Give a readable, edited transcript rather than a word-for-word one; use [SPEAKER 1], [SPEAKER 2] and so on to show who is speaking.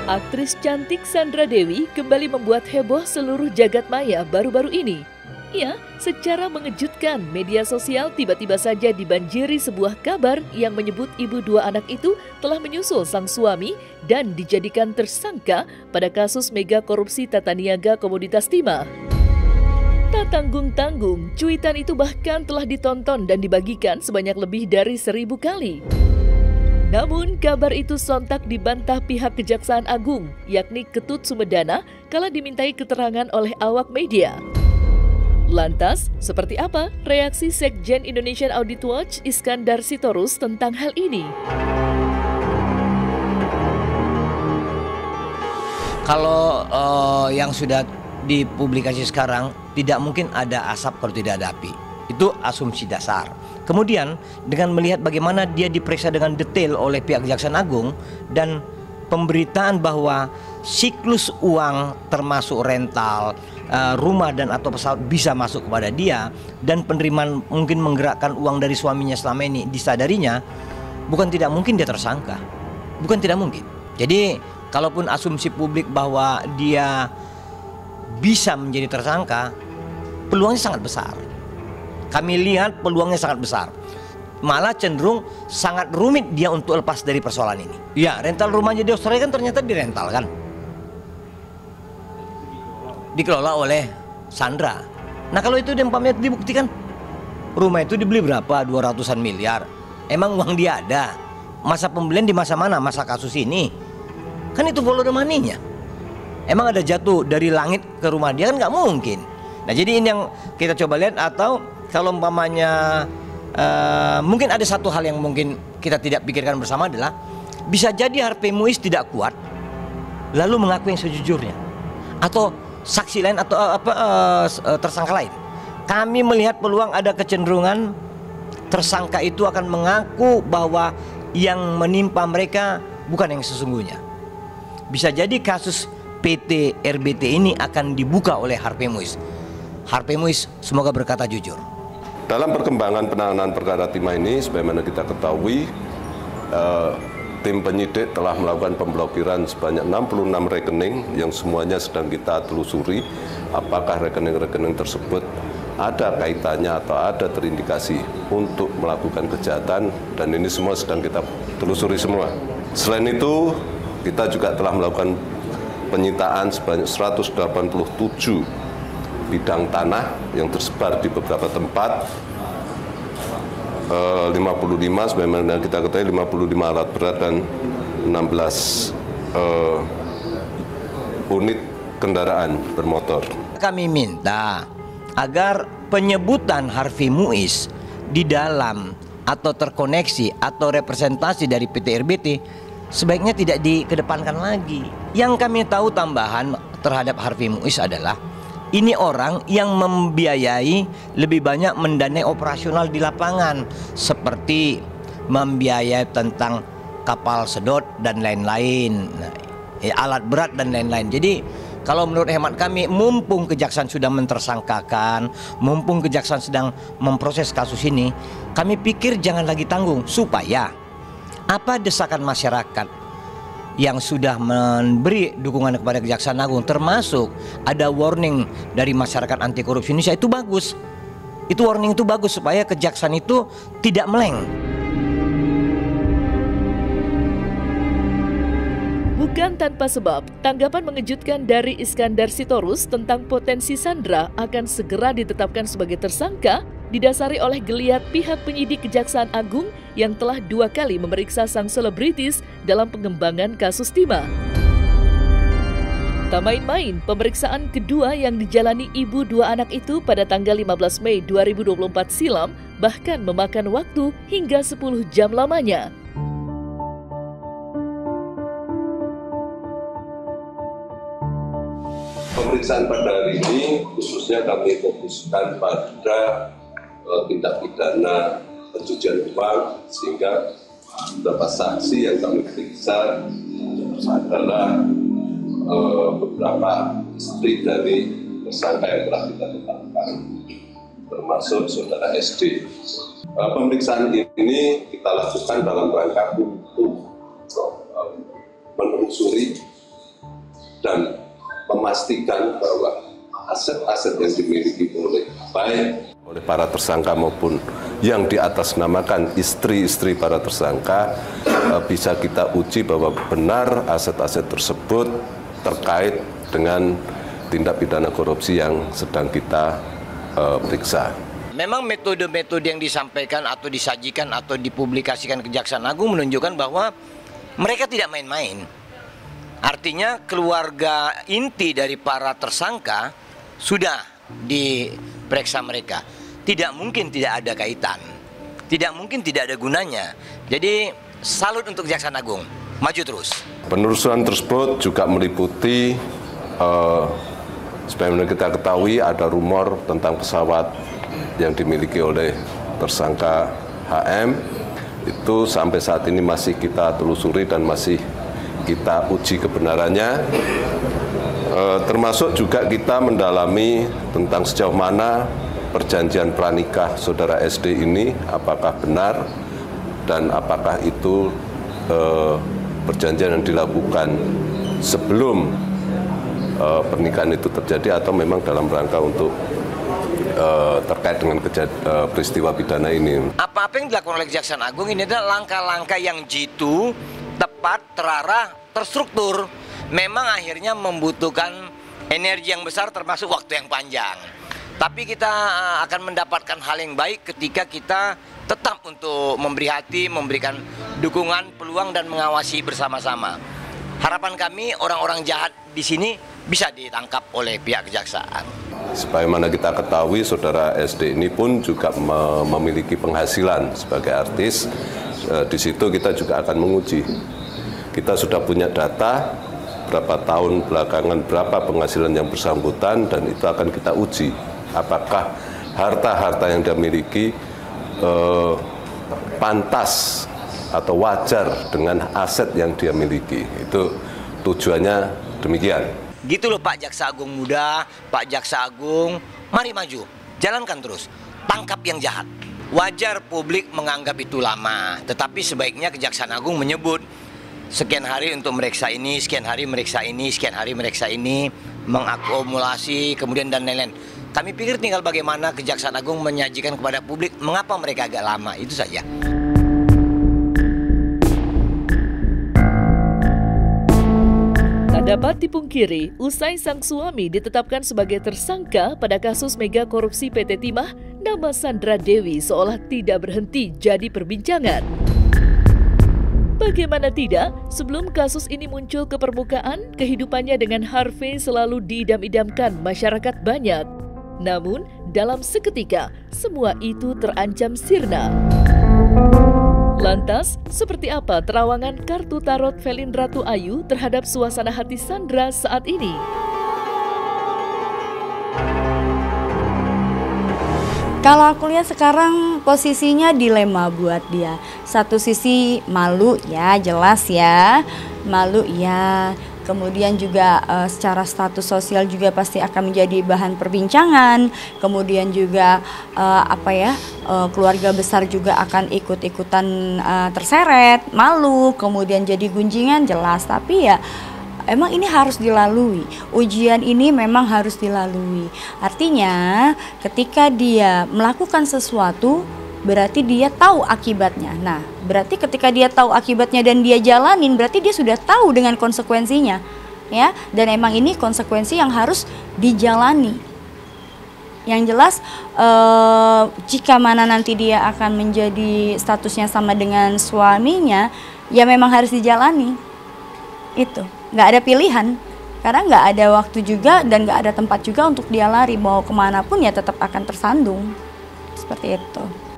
[SPEAKER 1] Aktris cantik Sandra Dewi kembali membuat heboh seluruh jagat maya baru-baru ini. Ya, secara mengejutkan, media sosial tiba-tiba saja dibanjiri sebuah kabar yang menyebut ibu dua anak itu telah menyusul sang suami dan dijadikan tersangka pada kasus mega korupsi tata niaga komoditas timah. Tak tanggung-tanggung, cuitan itu bahkan telah ditonton dan dibagikan sebanyak lebih dari 1000 kali. Namun, kabar itu sontak dibantah pihak Kejaksaan Agung, yakni Ketut Sumedana, kala dimintai keterangan oleh awak media. Lantas, seperti apa reaksi Sekjen Indonesian Audit Watch Iskandar Sitorus tentang hal ini?
[SPEAKER 2] Kalau yang sudah dipublikasi sekarang, tidak mungkin ada asap kalau tidak ada api. Itu asumsi dasar. Kemudian dengan melihat bagaimana dia diperiksa dengan detail oleh pihak Kejaksaan Agung dan pemberitaan bahwa siklus uang termasuk rental, rumah dan atau pesawat bisa masuk kepada dia dan penerimaan mungkin menggerakkan uang dari suaminya selama ini disadarinya, bukan tidak mungkin dia tersangka. Bukan tidak mungkin. Jadi kalaupun asumsi publik bahwa dia bisa menjadi tersangka, peluangnya sangat besar. Kami lihat peluangnya sangat besar. Malah cenderung sangat rumit dia untuk lepas dari persoalan ini. Ya, rental rumahnya di Australia kan ternyata dirental kan. Dikelola oleh Sandra. Nah kalau itu umpamanya dibuktikan, rumah itu dibeli berapa? 200-an miliar. Emang uang dia ada? Masa pembelian di masa mana? Masa kasus ini? Kan itu follow the money-nya. Emang ada jatuh dari langit ke rumah dia kan nggak mungkin. Nah jadi ini yang kita coba lihat. Atau kalau umpamanya mungkin ada satu hal yang mungkin kita tidak pikirkan bersama adalah bisa jadi Harvey Muiz tidak kuat lalu mengaku yang sejujurnya atau saksi lain atau tersangka lain. Kami melihat peluang ada kecenderungan tersangka itu akan mengaku bahwa yang menimpa mereka bukan yang sesungguhnya. Bisa jadi kasus PT RBT ini akan dibuka oleh Harvey Muiz. Harvey Muiz semoga berkata jujur.
[SPEAKER 3] Dalam perkembangan penanganan perkara timah ini, sebagaimana kita ketahui, tim penyidik telah melakukan pemblokiran sebanyak 66 rekening yang semuanya sedang kita telusuri apakah rekening-rekening tersebut ada kaitannya atau ada terindikasi untuk melakukan kejahatan, dan ini semua sedang kita telusuri semua. Selain itu, kita juga telah melakukan penyitaan sebanyak 187 bidang tanah yang tersebar di beberapa tempat, 55 sebagaimana kita ketahui 55 alat berat dan 16 unit kendaraan bermotor.
[SPEAKER 2] Kami minta agar penyebutan Harvey Muiz di dalam atau terkoneksi atau representasi dari PT RBT sebaiknya tidak dikedepankan lagi. Yang kami tahu tambahan terhadap Harvey Muiz adalah ini orang yang membiayai lebih banyak mendanai operasional di lapangan, seperti membiayai tentang kapal sedot dan lain-lain, alat berat dan lain-lain. Jadi kalau menurut hemat kami, mumpung Kejaksaan sudah mentersangkakan, mumpung Kejaksaan sedang memproses kasus ini, kami pikir jangan lagi tanggung, supaya apa desakan masyarakat yang sudah memberi dukungan kepada Kejaksaan Agung, termasuk ada warning dari masyarakat anti korupsi Indonesia, itu bagus. Itu warning itu bagus supaya Kejaksaan itu tidak meleng.
[SPEAKER 1] Bukan tanpa sebab, tanggapan mengejutkan dari Iskandar Sitorus tentang potensi Sandra akan segera ditetapkan sebagai tersangka didasari oleh geliat pihak penyidik Kejaksaan Agung yang telah 2 kali memeriksa sang selebritis dalam pengembangan kasus timah. Tak main-main, pemeriksaan kedua yang dijalani ibu 2 anak itu pada tanggal 15 Mei 2024 silam bahkan memakan waktu hingga 10 jam lamanya.
[SPEAKER 3] Pemeriksaan pada hari ini khususnya kami fokuskan pada tindak pidana pencucian uang, sehingga beberapa saksi yang kami periksa adalah beberapa istri dari tersangka yang telah kita tetapkan, termasuk saudara SD. Pemeriksaan ini kita lakukan dalam rangka untuk menelusuri dan memastikan bahwa aset-aset yang dimiliki oleh para tersangka maupun yang diatasnamakan istri-istri para tersangka bisa kita uji bahwa benar aset-aset tersebut terkait dengan tindak pidana korupsi yang sedang kita periksa.
[SPEAKER 2] Memang metode-metode yang disampaikan atau disajikan atau dipublikasikan Kejaksaan Agung menunjukkan bahwa mereka tidak main-main. Artinya keluarga inti dari para tersangka sudah diperiksa mereka. Tidak mungkin tidak ada kaitan. Tidak mungkin tidak ada gunanya. Jadi salut untuk Kejaksaan Agung. Maju terus.
[SPEAKER 3] Penelusuran tersebut juga meliputi sebagaimana kita ketahui ada rumor tentang pesawat yang dimiliki oleh tersangka HM. Itu sampai saat ini masih kita telusuri dan masih kita uji kebenarannya. Termasuk juga kita mendalami tentang sejauh mana perjanjian pranikah saudara SD ini, apakah benar dan apakah itu perjanjian yang dilakukan sebelum pernikahan itu terjadi atau memang dalam rangka untuk terkait dengan peristiwa pidana ini.
[SPEAKER 2] Apa-apa yang dilakukan oleh Kejaksaan Agung ini adalah langkah-langkah yang jitu, tepat, terarah, terstruktur. Memang akhirnya membutuhkan energi yang besar termasuk waktu yang panjang. Tapi kita akan mendapatkan hal yang baik ketika kita tetap untuk memberi hati, memberikan dukungan, peluang dan mengawasi bersama-sama. Harapan kami orang-orang jahat di sini bisa ditangkap oleh pihak kejaksaan.
[SPEAKER 3] Sebagaimana kita ketahui, saudara SD ini pun juga memiliki penghasilan sebagai artis. Di situ kita juga akan menguji. Kita sudah punya data berapa tahun belakangan berapa penghasilan yang bersangkutan dan itu akan kita uji. Apakah harta-harta yang dia miliki pantas atau wajar dengan aset yang dia miliki. Itu tujuannya demikian.
[SPEAKER 2] Gitu loh Pak Jaksa Agung muda, Pak Jaksa Agung, mari maju, jalankan terus, tangkap yang jahat. Wajar publik menganggap itu lama, tetapi sebaiknya Kejaksaan Agung menyebut sekian hari untuk meriksa ini, sekian hari meriksa ini, sekian hari meriksa ini, mengakumulasi, kemudian dan lain-lain. Kami pikir tinggal bagaimana Kejaksaan Agung menyajikan kepada publik mengapa mereka agak lama, itu saja.
[SPEAKER 1] Tak dapat dipungkiri, usai sang suami ditetapkan sebagai tersangka pada kasus mega korupsi PT Timah, nama Sandra Dewi seolah tidak berhenti jadi perbincangan. Bagaimana tidak, sebelum kasus ini muncul ke permukaan, kehidupannya dengan Harvey selalu diidam-idamkan masyarakat banyak. Namun, dalam seketika, semua itu terancam sirna. Lantas, seperti apa terawangan kartu tarot Velin Ratu Ayu terhadap suasana hati Sandra saat ini?
[SPEAKER 4] Kalau aku lihat sekarang posisinya dilema buat dia. Satu sisi malu ya, jelas ya. Malu ya. Kemudian juga secara status sosial juga pasti akan menjadi bahan perbincangan. Kemudian juga keluarga besar juga akan ikut-ikutan terseret, malu, kemudian jadi gunjingan jelas. Tapi ya emang ini harus dilalui. Ujian ini memang harus dilalui. Artinya ketika dia melakukan sesuatu berarti dia tahu akibatnya. Nah, berarti ketika dia tahu akibatnya dan dia jalanin, berarti dia sudah tahu dengan konsekuensinya, ya. Dan emang ini konsekuensi yang harus dijalani. Yang jelas, jika mana nanti dia akan menjadi statusnya sama dengan suaminya, ya memang harus dijalani. Itu, nggak ada pilihan. Karena nggak ada waktu juga dan nggak ada tempat juga untuk dia lari. Mau kemanapun ya tetap akan tersandung. Seperti itu.